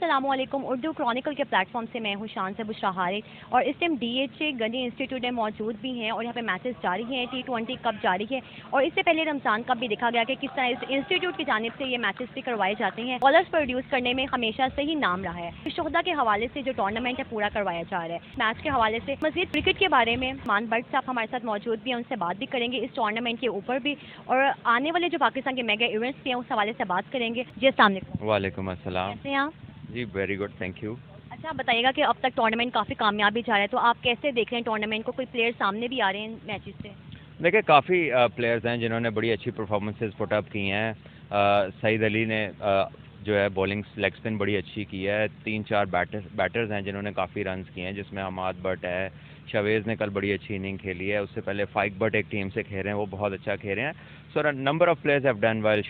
अस्सलामुअलैकुम। उर्दू क्रॉनिकल के प्लेटफॉर्म से मैं हूँ शान से बुशरा हारिस और इस टाइम डीएचए गनी इंस्टीट्यूट में मौजूद भी हैं और यहाँ पे मैचेस जारी हैं, T20 कप जारी है और इससे पहले रमज़ान कप भी देखा गया कि किस तरह इस इंस्टीट्यूट की जानिब से ये मैचेस भी करवाए जाते हैं। बॉलर्स प्रोड्यूस करने में हमेशा से ही नाम रहा है। शोहदा के हवाले से जो टूर्नामेंट है पूरा करवाया जा रहा है। मैच के हवाले से मज़ीद क्रिकेट के बारे में मान भट्ट साहब हमारे साथ मौजूद भी हैं, उनसे बात भी करेंगे इस टूर्नामेंट के ऊपर भी और आने वाले जो पाकिस्तान के मेगा इवेंट्स भी हैं उस हवाले से बात करेंगे। जी अस्सलाम वालेकुम। वालेकुम अस्सलाम। कैसे हैं आप? जी वेरी गुड, थैंक यू। अच्छा, आप बताइएगा कि अब तक टूर्नामेंट काफ़ी कामयाबी जा रहा है, तो आप कैसे देख रहे हैं टूर्नामेंट को? कोई प्लेयर सामने भी आ रहे हैं मैचेस से? देखिए काफ़ी प्लेयर्स हैं जिन्होंने बड़ी अच्छी परफॉर्मेंसेस पुट अप की हैं। सईद अली ने जो है बॉलिंग लेग स्पिन बड़ी अच्छी की है। 3-4 बैटर्स हैं जिन्होंने काफ़ी रन्स किए हैं, जिसमें हमाद भट्ट है, शवेज़ ने कल बड़ी अच्छी इनिंग खेली है। उससे पहले फाइक भट्ट एक टीम से खेल रहे हैं, वो बहुत अच्छा खेल रहे हैं। So number of players have done well.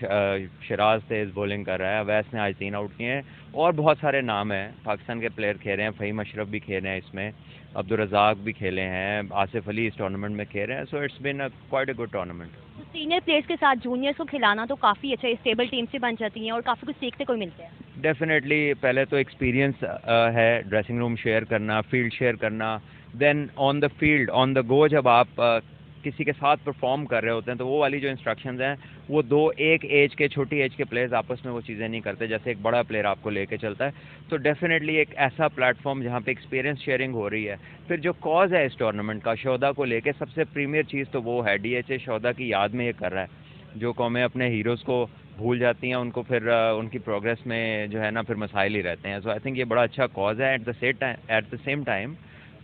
Siraj तेज़ बॉलिंग कर रहा है, अवैस ने आज 3 आउट किए हैं और बहुत सारे नाम हैं पाकिस्तान के प्लेयर खेल रहे हैं। फ़हीम अशरफ भी खेल रहे हैं इसमें, अब्दुल रज़ाक भी खेले हैं, आसिफ अली इस टूर्नामेंट में खेल रहे हैं। So it's been quite a good tournament. तो सीनियर प्लेयर्स के साथ जूनियर्स को खिलाना तो काफ़ी अच्छा, स्टेबल टीम से बन जाती हैं और काफ़ी कुछ सीखने को मिलता है। डेफिनेटली पहले तो एक्सपीरियंस है, ड्रेसिंग रूम शेयर करना, फील्ड शेयर करना, then on the field on the go जब आप किसी के साथ परफॉर्म कर रहे होते हैं तो वो वाली जो इंस्ट्रक्शंस हैं वो एक एज के छोटी एज के प्लेयर्स आपस में वो चीज़ें नहीं करते जैसे एक बड़ा प्लेयर आपको लेके चलता है। तो डेफिनेटली एक ऐसा प्लेटफॉर्म जहाँ पे एक्सपीरियंस शेयरिंग हो रही है। फिर जो कॉज है इस टूर्नामेंट का शोधा को लेके, सबसे प्रीमियर चीज़ तो वो है डीएचए शोधा की याद में ये कर रहा है। जो कौमें अपने हीरोज़ को भूल जाती हैं उनको फिर उनकी प्रोग्रेस में जो है ना फिर मसाइल ही रहते हैं। सो आई थिंक ये बड़ा अच्छा कॉज है। At the same time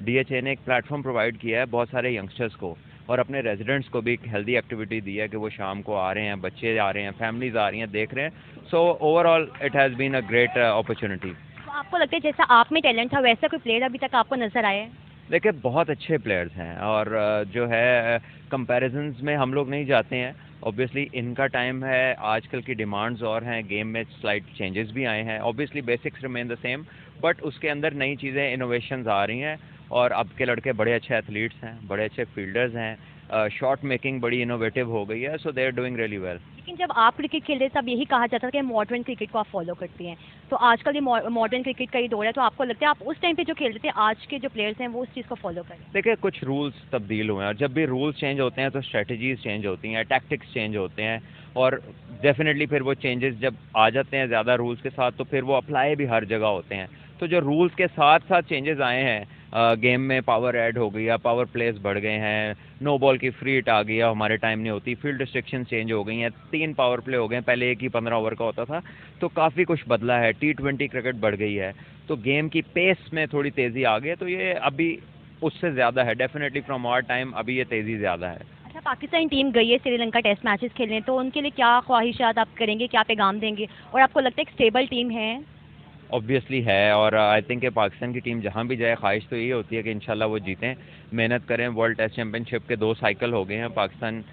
DHA ने एक प्लेटफॉर्म प्रोवाइड किया है बहुत सारे यंगस्टर्स को और अपने रेजिडेंट्स को भी एक हेल्दी एक्टिविटी दी है कि वो शाम को आ रहे हैं, बच्चे आ रहे हैं, फैमिलीज आ रही हैं, देख रहे हैं। So overall it has been a great opportunity. तो आपको लगता है जैसा आप में टैलेंट था वैसा कोई प्लेयर अभी तक आपको नजर आया है? देखिए बहुत अच्छे प्लेयर्स हैं और जो है कंपैरिजंस में हम लोग नहीं जाते हैं। ऑब्वियसली इनका टाइम है, आजकल की डिमांड्स और हैं, गेम में स्लाइट चेंजेस भी आए हैं। Obviously basics remain the same but उसके अंदर नई चीज़ें, इनोवेशंस आ रही हैं और अब के लड़के बड़े अच्छे एथलीट्स हैं, बड़े अच्छे फील्डर्स हैं। शॉट मेकिंग बड़ी इनोवेटिव हो गई है। So they are doing really well. लेकिन जब आप क्रिकेट खेल रहे थे तब यही कहा जाता था कि मॉडर्न क्रिकेट को आप फॉलो करते हैं, तो आजकल ये मॉडर्न क्रिकेट का ही दौर है, तो आपको लगता है आप उस टाइम पे जो खेल रहे थे आज के जो प्लेयर्स हैं वो उस चीज़ को फॉलो करें? देखिए कुछ रूल्स तब्दील हुए हैं और जब भी रूल्स चेंज होते हैं तो स्ट्रेटजीज चेंज होती हैं, टैक्टिक्स चेंज होते हैं और डेफिनेटली फिर वो चेंजेस जब आ जाते हैं ज़्यादा रूल्स के साथ तो फिर वो अप्लाई भी हर जगह होते हैं। तो जो रूल्स के साथ साथ चेंजेस आए हैं, गेम में पावर ऐड हो गई है, पावर प्लेस बढ़ गए हैं, नो बॉल की फ्री हिट आ गई है, हमारे टाइम नहीं होती, फील्ड रिस्ट्रिक्शन चेंज हो गई हैं, 3 पावर प्ले हो गए हैं, पहले एक ही 15 ओवर का होता था। तो काफ़ी कुछ बदला है, T20 क्रिकेट बढ़ गई है, तो गेम की पेस में थोड़ी तेज़ी आ गई है। तो ये अभी उससे ज़्यादा है, डेफिनेटली फ्रॉम आवर टाइम अभी ये तेज़ी ज़्यादा है। अच्छा, पाकिस्तान टीम गई है श्रीलंका टेस्ट मैचेस खेलने, तो उनके लिए क्या ख्वाहिशात आप करेंगे, क्या पैगाम देंगे और आपको लगता है एक स्टेबल टीम है? ऑब्वियसली है और आई थिंक कि पाकिस्तान की टीम जहाँ भी जाए ख्वाहिश तो ये होती है कि इंशाल्लाह वो जीतें, मेहनत करें। वर्ल्ड टेस्ट चैंपियनशिप के 2 साइकिल हो गए हैं। पाकिस्तान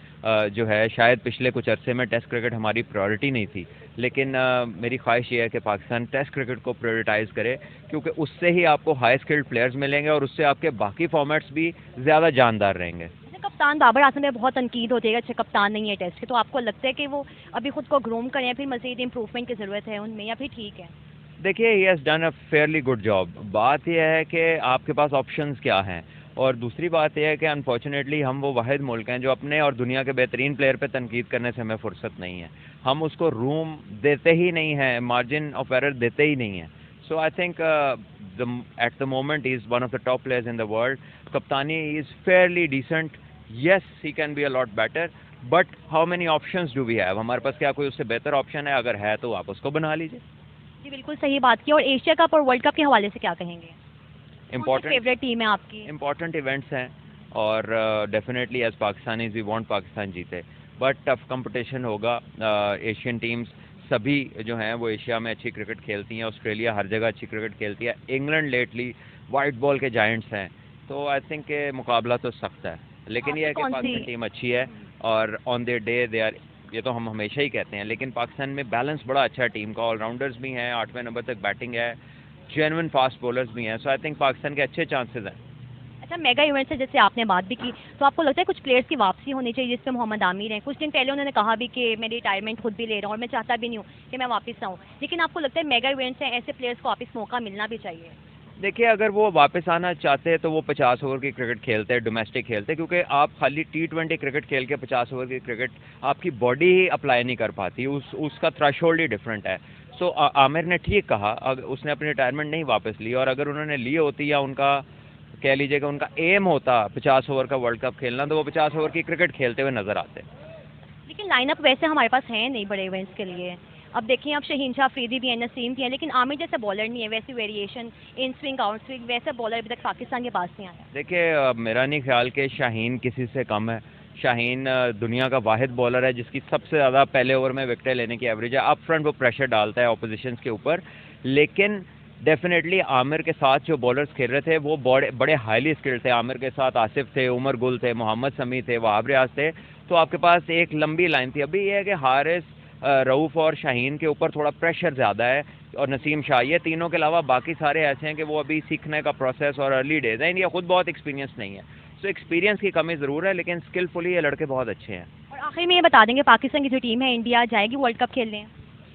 जो है शायद पिछले कुछ अरसे में टेस्ट क्रिकेट हमारी प्रायोरिटी नहीं थी, लेकिन मेरी ख्वाहिश ये है कि पाकिस्तान टेस्ट क्रिकेट को प्रायोरिटाइज़ करे क्योंकि उससे ही आपको हाई स्किल्ड प्लेयर्स मिलेंगे और उससे आपके बाकी फॉर्मेट्स भी ज़्यादा जानदार रहेंगे। अच्छा, कप्तान बाबर आजम में बहुत तनकीद होती है, अच्छे कप्तान नहीं है टेस्ट के, तो आपको लगता है कि वो अभी खुद को ग्रूम करें या फिर मज़ीद इम्प्रूवमेंट की ज़रूरत है उनमें या फिर ठीक है? देखिए he has done a fairly good job. बात यह है कि आपके पास ऑप्शंस क्या हैं और दूसरी बात यह है कि अनफॉर्चुनेटली हम वो वाहिद मुल्क हैं जो अपने और दुनिया के बेहतरीन प्लेयर पे तनकीद करने से हमें फुर्सत नहीं है। हम उसको रूम देते ही नहीं हैं, मार्जिन ऑफ एरर देते ही नहीं हैं। So I think at the moment he is one of the top players in the world. कप्तानी is fairly decent. Yes he can be a lot better but how many options do we have? हमारे पास क्या कोई उससे बेहतर option है? अगर है तो आप उसको बना लीजिए। जी बिल्कुल सही बात की। और एशिया कप और वर्ल्ड कप के हवाले से क्या कहेंगे? इम्पॉर्टेंट फेवरेट टीम है आपकी? इम्पॉर्टेंट इवेंट्स हैं और definitely as Pakistanis we want Pakistan जीते बट टफ कंपटीशन होगा। एशियन टीम्स सभी जो हैं वो एशिया में अच्छी क्रिकेट खेलती हैं, ऑस्ट्रेलिया हर जगह अच्छी क्रिकेट खेलती है, इंग्लैंड लेटली वाइट बॉल के जायंट्स हैं। तो आई थिंक के मुकाबला तो सख्त है, लेकिन यह है कि पाकिस्तान टीम अच्छी है और on their day they are, ये तो हम हमेशा ही कहते हैं, लेकिन पाकिस्तान में बैलेंस बड़ा अच्छा है टीम का। ऑलराउंडर्स भी हैं, 8वें नंबर तक बैटिंग है, जेन्युइन फास्ट बॉलर्स भी हैं। सो आई थिंक पाकिस्तान के अच्छे चांसेस हैं। अच्छा, मेगा इवेंट से जैसे आपने बात भी की, तो आपको लगता है कुछ प्लेयर्स की वापसी होनी चाहिए, जिसमें मोहम्मद आमिर हैं? कुछ दिन पहले उन्होंने कहा भी कि मैं रिटायरमेंट खुद भी ले रहा हूँ और मैं चाहता भी नहीं हूँ कि मैं वापस आऊँ। लेकिन आपको लगता है मेगा इवेंट्स हैं, ऐसे प्लेयर्स को वापस मौका मिलना भी चाहिए? देखिए, अगर वो वापस आना चाहते हैं तो वो 50 ओवर की क्रिकेट खेलते हैं, डोमेस्टिक खेलते हैं, क्योंकि आप खाली T20 क्रिकेट खेल के 50 ओवर की क्रिकेट आपकी बॉडी ही अप्लाई नहीं कर पाती, उसका थ्रेशोल्ड ही डिफरेंट है। सो आमिर ने ठीक कहा, उसने अपनी रिटायरमेंट नहीं वापस ली, और अगर उन्होंने ली होती या उनका कह लीजिएगा उनका एम होता 50 ओवर का वर्ल्ड कप खेलना, तो वो 50 ओवर की क्रिकेट खेलते हुए नजर आते। लेकिन लाइनअप वैसे हमारे पास है नहीं बड़े इवेंट्स के लिए। अब देखिए, अब शहीन शाह अफरीदी भी हैं, नसीम भी हैं, लेकिन आमिर जैसा बॉलर नहीं है, वैसी variation in swing out swing वैसा बॉलर अभी तक पाकिस्तान के पास नहीं आया। देखिए, मेरा नहीं ख्याल कि शाहीन किसी से कम है। शाहीन दुनिया का वाहिद बॉलर है जिसकी सबसे ज़्यादा पहले ओवर में विकेटें लेने की एवरेज है। अप फ्रंट वो प्रेशर डालता है ऑपोजिशन के ऊपर, लेकिन डेफिनेटली आमिर के साथ जो बॉलर्स खेल रहे थे वो बड़े बड़े हाईली स्किल्ड थे। आमिर के साथ आसिफ थे, उमर गुल थे, मोहम्मद समी थे, वहाब रियाज थे, तो आपके पास एक लंबी लाइन थी। अभी ये है कि हारिस, रऊफ़ और शाहीन के ऊपर थोड़ा प्रेशर ज़्यादा है, और नसीम शाह, ये तीनों के अलावा बाकी सारे ऐसे हैं कि वो अभी सीखने का प्रोसेस और अर्ली डेज है, इनका खुद बहुत एक्सपीरियंस नहीं है। सो एक्सपीरियंस की कमी ज़रूर है, लेकिन स्किलफुली ये लड़के बहुत अच्छे हैं। और आखिर में ये बता देंगे, पाकिस्तान की जो टीम है इंडिया जाएगी वर्ल्ड कप खेलने?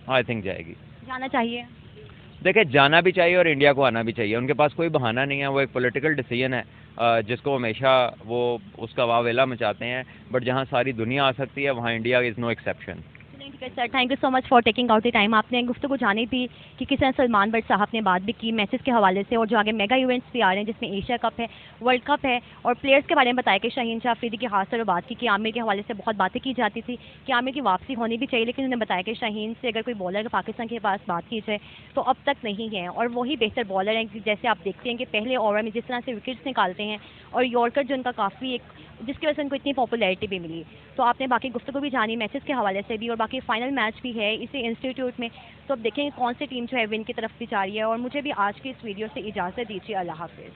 आई थिंक जाएगी। जाना चाहिए? देखिए, जाना भी चाहिए और इंडिया को आना भी चाहिए। उनके पास कोई बहाना नहीं है, वो एक पॉलिटिकल डिसीजन है, जिसको हमेशा वो उसका वावेला मचाते हैं, बट जहाँ सारी दुनिया आ सकती है वहाँ इंडिया इज़ नो एक्सेप्शन। ठीक है sir, thank you so much for taking out the time. आपने गुफ्तगू जानी थी कि किस तरह सलमान बट साहब ने बात भी की मैचेस के हवाले से, और जो आगे मेगा इवेंट्स भी आ रहे हैं जिसमें एशिया कप है, वर्ल्ड कप है, और प्लेयर्स के बारे में बताया कि शहीन शाह अफरीदी की खास तौर पर बात की कि आमिर के हवाले से बहुत बातें की जाती थी कि आमिर की वापसी होनी भी चाहिए, लेकिन उन्होंने बताया कि शाहीन से अगर कोई बॉलर पाकिस्तान के पास बात की जाए तो अब तक नहीं है, और वही बेहतर बॉलर हैं। जैसे आप देखते हैं कि पहले ओवर में जिस तरह से विकेट्स निकालते हैं, और यॉर्कर जो उनका काफ़ी एक जिसकी वजह से उनको इतनी पॉपुलैरिटी भी मिली। तो आपने बाकी गुफ्तगू भी जानी मैचेस के हवाले से भी, और बाकी फाइनल मैच भी है इसी इंस्टीट्यूट में, तो अब देखेंगे कौन सी टीम जो है विन की तरफ भी जा रही है। और मुझे भी आज की इस वीडियो से इजाज़त दीजिए। अल्लाह हाफिज़।